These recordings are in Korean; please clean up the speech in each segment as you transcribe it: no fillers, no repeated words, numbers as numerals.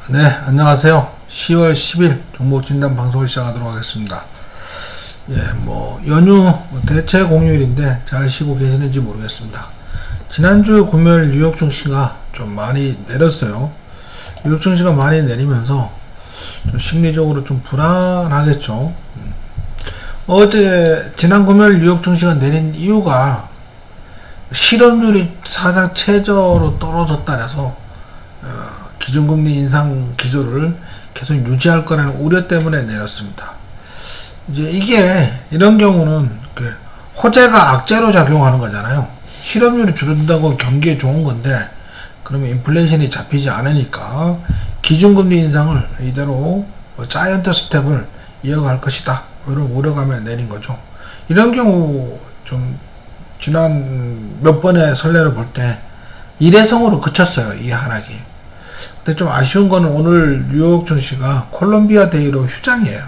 네, 안녕하세요. 10월 10일 종목진단 방송을 시작하도록 하겠습니다. 예, 연휴 대체 공휴일인데 잘 쉬고 계시는지 모르겠습니다. 지난주 금요일 뉴욕 증시가 좀 많이 내렸어요. 뉴욕 증시가 많이 내리면서 좀 심리적으로 좀 불안하겠죠. 지난 금요일 뉴욕 증시가 내린 이유가 실업률이 사상 최저로 떨어졌다 해서 기준금리 인상 기조를 계속 유지할 거라는 우려 때문에 내렸습니다. 이제 이런 경우는 호재가 악재로 작용하는 거잖아요. 실업률이 줄어든다고 경기에 좋은 건데, 그러면 인플레이션이 잡히지 않으니까 기준금리 인상을 이대로 자이언트 스텝을 이어갈 것이다, 이런 우려감에 내린 거죠. 이런 경우 좀 지난 몇 번의 선례를 볼 때 일회성으로 그쳤어요, 이 하락이. 근데 좀 아쉬운 거는 오늘 뉴욕 증시가 콜롬비아 데이로 휴장이에요.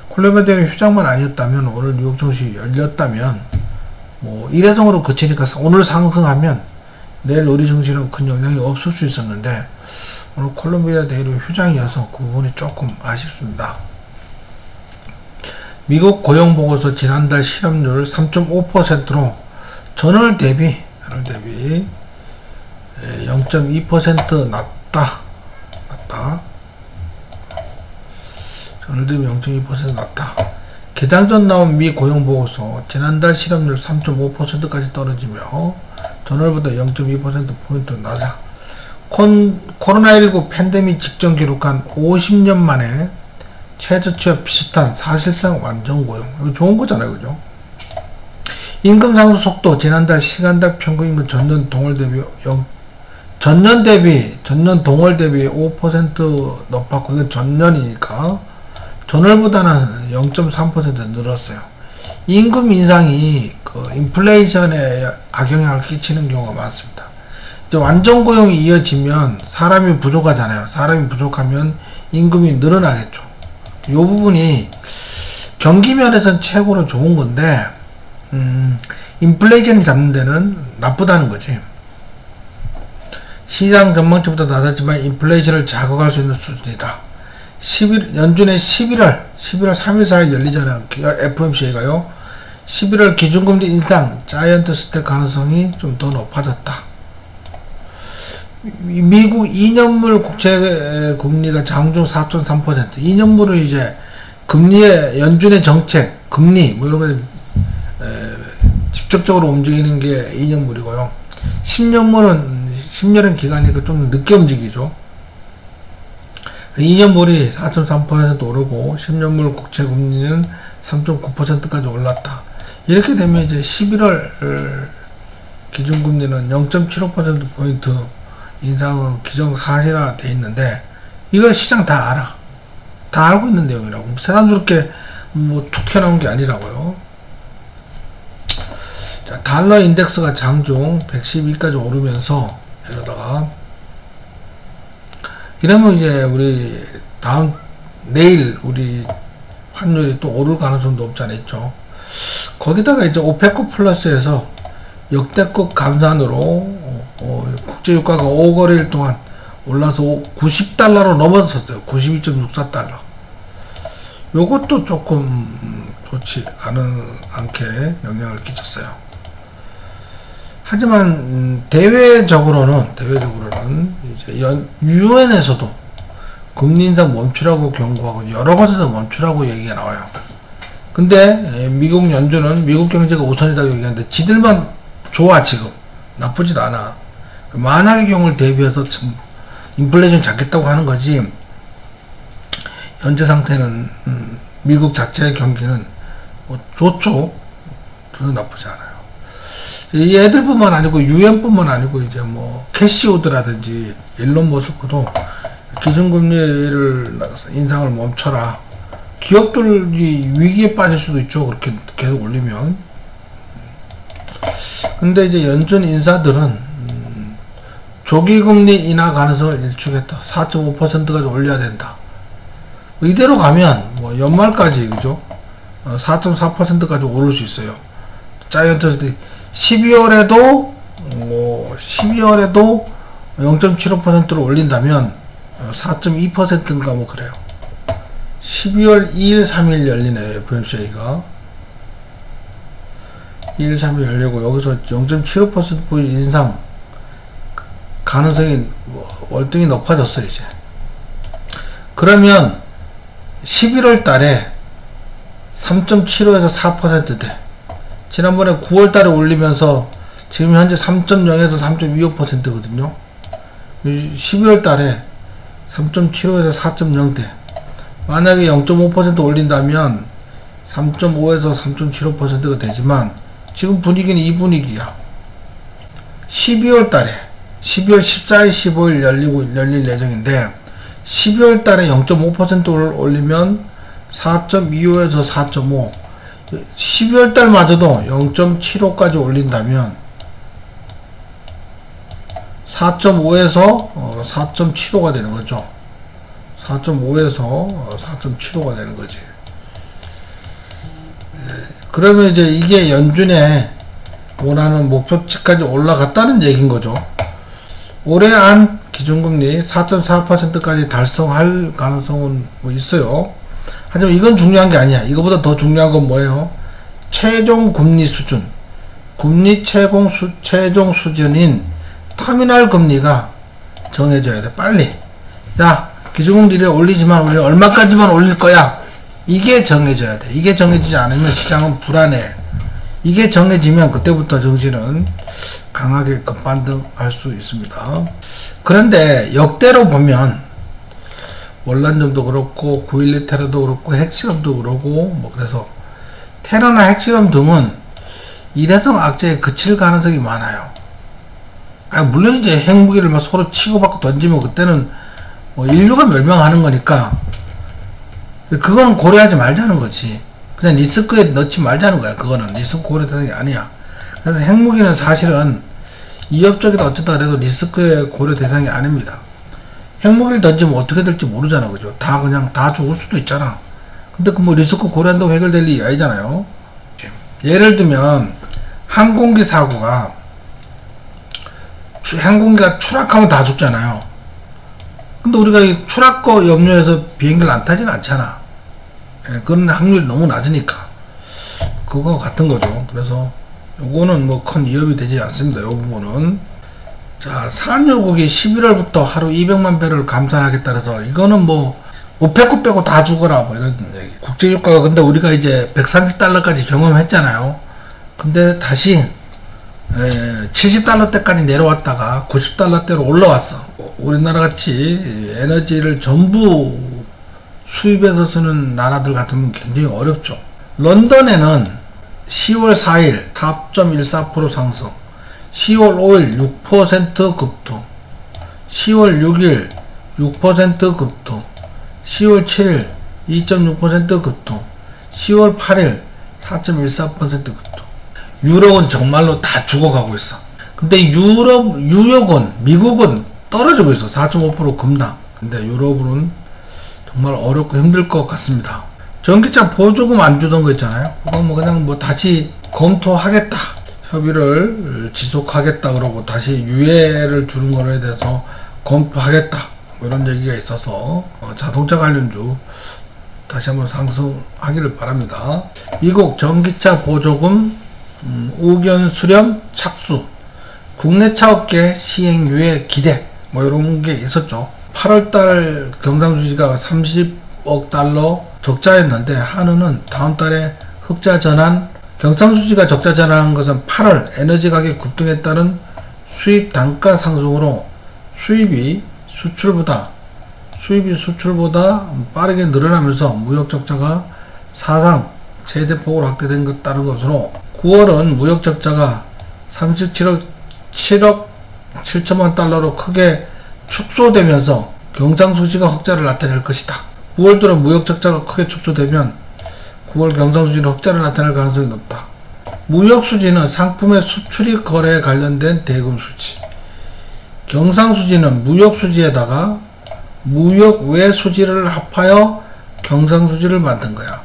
콜롬비아 데이로 휴장만 아니었다면, 오늘 뉴욕 증시 열렸다면 일회성으로 그치니까 오늘 상승하면 내일 우리 증시는 큰 영향이 없을 수 있었는데, 오늘 콜롬비아 데이로 휴장이어서 그 부분이 조금 아쉽습니다. 미국 고용보고서 지난달 실업률 3.5%로 전월 대비 0.2% 낮다. 전월 대비 0.2% 낮다. 개장 전 나온 미 고용보고서 지난달 실업률 3.5%까지 떨어지며 전월보다 0.2%포인트 낮아. 코로나19 팬데믹 직전 기록한 50년 만에 최저치와 비슷한 사실상 완전 고용. 이거 좋은 거잖아요, 그죠? 임금 상승 속도 지난달 시간당 평균 임금 전년 동월 대비 5% 높았고, 이건 전년이니까 전월보다는 0.3% 늘었어요. 임금 인상이 인플레이션에 악영향을 끼치는 경우가 많습니다. 이제 완전 고용이 이어지면 사람이 부족하잖아요. 사람이 부족하면 임금이 늘어나겠죠. 이 부분이 경기 면에서는 최고로 좋은 건데, 인플레이션을 잡는 데는 나쁘다는 거지. 시장 전망치보다 낮았지만 인플레이션을 자극할 수 있는 수준이다. 연준의 11월 3일 4일 열리잖아요. FOMC가요. 11월 기준금리 인상 자이언트 스텝 가능성이 좀 더 높아졌다. 미국 2년물 국채 금리가 장중 4.3%. 2년물은 이제 금리의 연준의 정책, 금리 이런 거 직접적으로 움직이는 게 2년물이고요. 10년은 기간이니까 좀 늦게 움직이죠. 2년물이 4.3% 오르고 10년물 국채 금리는 3.9%까지 올랐다. 이렇게 되면 이제 11월 기준금리는 0.75%포인트 인상은 기정사실화 돼 있는데, 이거 시장 다 알아. 다 알고 있는 내용이라고. 새삼스럽게 툭 튀어나온 게 아니라고요. 자, 달러 인덱스가 장중 112까지 오르면서, 이러면 이제 내일 우리 환율이 또 오를 가능성도 없지 않아 있죠. 거기다가 이제 오페크 플러스에서 역대급 감산으로 국제유가가 5거래일 동안 올라서 90달러로 넘어섰어요. 92.64달러. 요것도 조금 좋지 않게 영향을 끼쳤어요. 하지만 대외적으로는 이제 유엔에서도 금리 인상 멈추라고 경고하고 여러 곳에서 멈추라고 얘기가 나와요. 근데 미국 연준은 미국 경제가 우선이라고 얘기하는데, 지들만 좋아. 지금 나쁘지도 않아. 만약의 경우를 대비해서 인플레이션 잡겠다고 하는 거지, 현재 상태는 미국 자체의 경기는 좋죠. 전혀 나쁘지 않아요. 이 애들뿐만 아니고 유엔뿐만 아니고 이제 캐시우드라든지 일론 머스크도 기준금리를 인상을 멈춰라. 기업들이 위기에 빠질 수도 있죠, 그렇게 계속 올리면. 근데 이제 연준 인사들은 조기금리 인하 가능성을 일축했다. 4.5%까지 올려야 된다. 이대로 가면 연말까지, 그죠? 4.4%까지 오를 수 있어요. 자이언트 12월에도 0.75%로 올린다면 4.2%인가 뭐 그래요. 12월 2일 3일 열리네요. FOMC가 2일 3일 열리고 여기서 0.75% 인상 가능성이 월등히 높아졌어요. 이제 그러면 11월 달에 3.75에서 4%대 지난번에 9월 달에 올리면서 지금 현재 3.0에서 3.25%거든요 11월 달에 3.75에서 4.0대 만약에 0.5% 올린다면 3.5에서 3.75%가 되지만 지금 분위기는 이 분위기야. 12월 달에 12월 14일 15일 열릴 예정인데 12월 달에 0.5%를 올리면 4.25에서 4.5 12월 달마저도 0.75까지 올린다면 4.5에서 4.75가 되는 거죠. 4.5에서 4.75가 되는 거지. 그러면 이제 이게 연준에 원하는 목표치까지 올라갔다는 얘기인 거죠. 올해 안 기준금리 4.4%까지 달성할 가능성은 뭐 있어요. 하지만 이건 중요한 게 아니야. 이거보다 더 중요한 건 뭐예요? 최종 금리 수준. 금리 최종 수준인 터미널 금리가 정해져야 돼. 빨리. 자, 기준금리를 올리지만 우리 얼마까지만 올릴 거야. 이게 정해져야 돼. 이게 정해지지 않으면 시장은 불안해. 이게 정해지면 그때부터 정신은 강하게 급반등할 수 있습니다. 그런데 역대로 보면 월난점도 그렇고 9.12 테러도 그렇고 핵실험도 그렇고 뭐 그래서 테러나 핵실험 등은 일회성 악재에 그칠 가능성이 많아요. 물론 이제 핵무기를 막 서로 치고받고 던지면 그때는 뭐 인류가 멸망하는 거니까 그거는 고려하지 말자는 거지. 그냥 리스크에 넣지 말자는 거야. 그거는 리스크 고려 대상이 아니야. 그래서 핵무기는 사실은 위협적이다 어쩌다 그래도 리스크의 고려 대상이 아닙니다. 핵무기를 던지면 어떻게 될지 모르잖아. 그죠? 그냥 다 죽을 수도 있잖아. 근데 그 뭐 리스크 고려한다고 해결될 일이 아니잖아요. 예를 들면 항공기 사고가 항공기가 추락하면 다 죽잖아요. 근데 우리가 이 추락 거 염려해서 비행기를 안 타지는 않잖아. 그런 확률이 너무 낮으니까. 그거 같은 거죠. 그래서 요거는 뭐 큰 위협이 되지 않습니다. 요 부분은. 자, 산유국이 11월부터 하루 200만 배럴 감산하겠다 그래서 이거는 뭐 오페크 빼고 다 죽어라 뭐 이런 얘기. 국제유가가 근데 우리가 이제 130달러까지 경험했잖아요. 근데 다시 70달러대까지 내려왔다가 90달러대로 올라왔어. 우리나라 같이 에너지를 전부 수입해서 쓰는 나라들 같으면 굉장히 어렵죠. 런던에는 10월 4일 4.14% 상승, 10월 5일 6% 급등, 10월 6일 6% 급등, 10월 7일 2.6% 급등, 10월 8일 4.14% 급등. 유럽은 정말로 다 죽어가고 있어. 근데 뉴욕은, 미국은 떨어지고 있어. 4.5% 급락. 근데 유럽은 정말 어렵고 힘들 것 같습니다. 전기차 보조금 안 주던 거 있잖아요. 그거 뭐 그냥 뭐 다시 검토하겠다. 협의를 지속하겠다. 그러고 다시 유예를 주는 거에 대해서 검토하겠다. 뭐 이런 얘기가 있어서 자동차 관련주 다시 한번 상승하기를 바랍니다. 미국 전기차 보조금 의견 수렴 착수, 국내 차업계 시행 유예 기대 뭐 이런 게 있었죠. 8월달 경상수지가 30억 달러 적자였는데 한우는 다음 달에 흑자 전환. 경상수지가 적자 전환한 것은 8월 에너지 가격 급등에 따른 수입 단가 상승으로 수입이 수출보다 빠르게 늘어나면서 무역 적자가 사상 최대폭으로 확대된 것 따른 것으로 9월은 무역 적자가 37억 7천만 달러로 크게 축소되면서 경상수지가 흑자를 나타낼 것이다. 9월 들어 무역 적자가 크게 축소되면 9월 경상수지는 흑자를 나타낼 가능성이 높다. 무역 수지는 상품의 수출입 거래에 관련된 대금 수지. 경상수지는 무역 수지에다가 무역 외 수지를 합하여 경상수지를 만든 거야.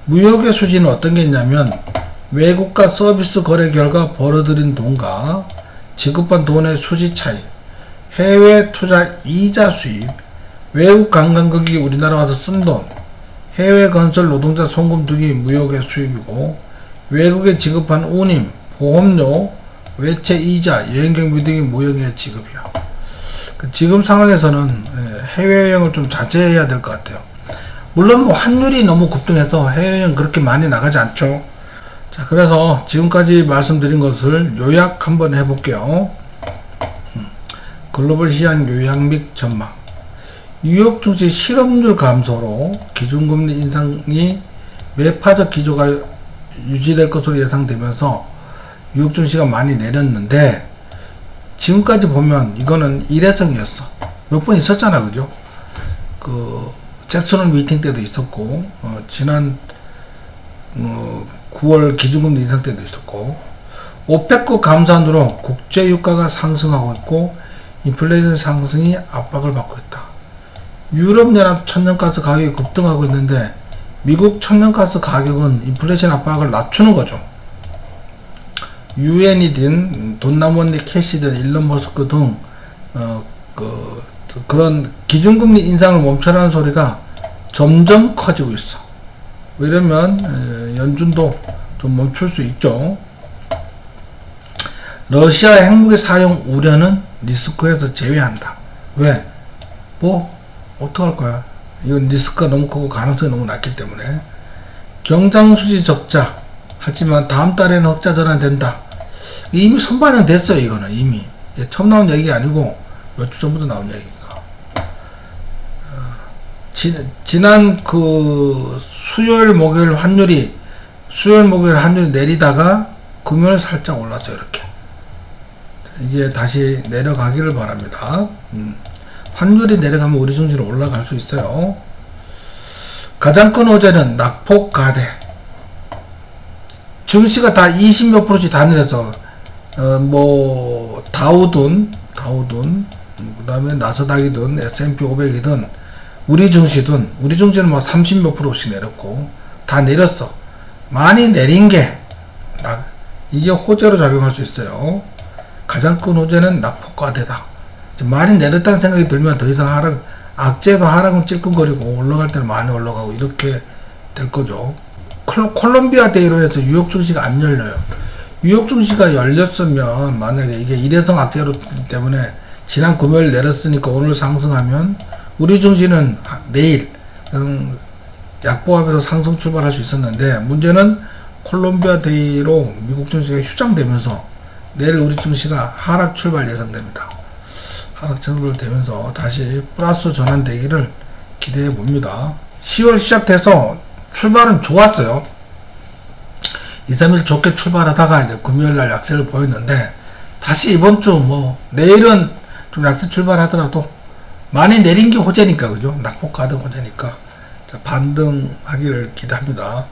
무역의 수지는 어떤 게 있냐면 외국과 서비스 거래 결과 벌어들인 돈과 지급한 돈의 수지 차이, 해외 투자 이자 수입, 외국 관광객이 우리나라 와서 쓴 돈, 해외 건설 노동자 송금 등이 무역의 수입이고, 외국에 지급한 운임, 보험료, 외채 이자, 여행경비 등이 무역의 지급이야. 지금 상황에서는 해외여행을 좀 자제해야 될 것 같아요. 물론 뭐 환율이 너무 급등해서 해외여행 그렇게 많이 나가지 않죠. 자, 그래서 지금까지 말씀드린 것을 요약 한번 해볼게요. 글로벌 시장 요약 및 전망. 뉴욕 증시 실업률 감소로 기준금리 인상이 매파적 기조가 유지될 것으로 예상되면서 뉴욕 증시가 많이 내렸는데, 지금까지 보면 이거는 일회성이었어. 몇 번 있었잖아, 그죠? 잭슨 홀 미팅 때도 있었고, 지난 9월 기준금리 인상 때도 있었고, 오페크 감산으로 국제 유가가 상승하고 있고, 인플레이션 상승이 압박을 받고 있다. 유럽연합 천연가스 가격이 급등하고 있는데, 미국 천연가스 가격은 인플레이션 압박을 낮추는 거죠. 유엔이든 돈나무언니 캐시든 일론 머스크 등 그런 기준금리 인상을 멈춰라는 소리가 점점 커지고 있어. 이러면 연준도 좀 멈출 수 있죠. 러시아의 핵무기 사용 우려는 리스크에서 제외한다. 왜? 뭐 어떡할 거야. 이건 리스크가 너무 크고 가능성이 너무 낮기 때문에. 경상수지 적자, 하지만 다음 달에는 흑자 전환된다. 이미 선반영 됐어요. 이거는 이미 처음 나온 얘기가 아니고 몇 주 전부터 나온 얘기니까. 지난 수요일 목요일 환율이 내리다가 금요일 살짝 올랐어요. 이렇게 이제 다시 내려가기를 바랍니다. 환율이 내려가면 우리 증시로 올라갈 수 있어요. 가장 큰 호재는 낙폭 가대. 증시가 다 20몇 %씩 다 내려서 뭐 다우든 그 다음에 나스닥이든 S&P 500이든 우리 증시는 뭐 30몇 %씩 내렸고 다 내렸어. 많이 내린 게 이게 호재로 작용할 수 있어요. 가장 큰 호재는 낙폭 가대다. 많이 내렸다는 생각이 들면 더 이상 악재도 하락은 찔끔거리고 올라갈 때는 많이 올라가고 이렇게 될 거죠. 콜롬비아 데이로 해서 뉴욕 증시가 안 열려요. 뉴욕 증시가 열렸으면, 만약에 이게 일회성 악재로 때문에 지난 금요일 내렸으니까 오늘 상승하면 우리 증시는 내일 약보합에서 상승 출발할 수 있었는데, 문제는 콜롬비아 데이로 미국 증시가 휴장되면서 내일 우리 증시가 하락 출발 예상됩니다. 하락 출발되면서 다시 플러스 전환되기를 기대해 봅니다. 10월 시작돼서 출발은 좋았어요. 2, 3일 좋게 출발하다가 이제 금요일날 약세를 보였는데, 다시 이번 주 내일은 좀 약세 출발하더라도 많이 내린 게 호재니까, 그죠? 낙폭 가득 호재니까 반등하기를 기대합니다.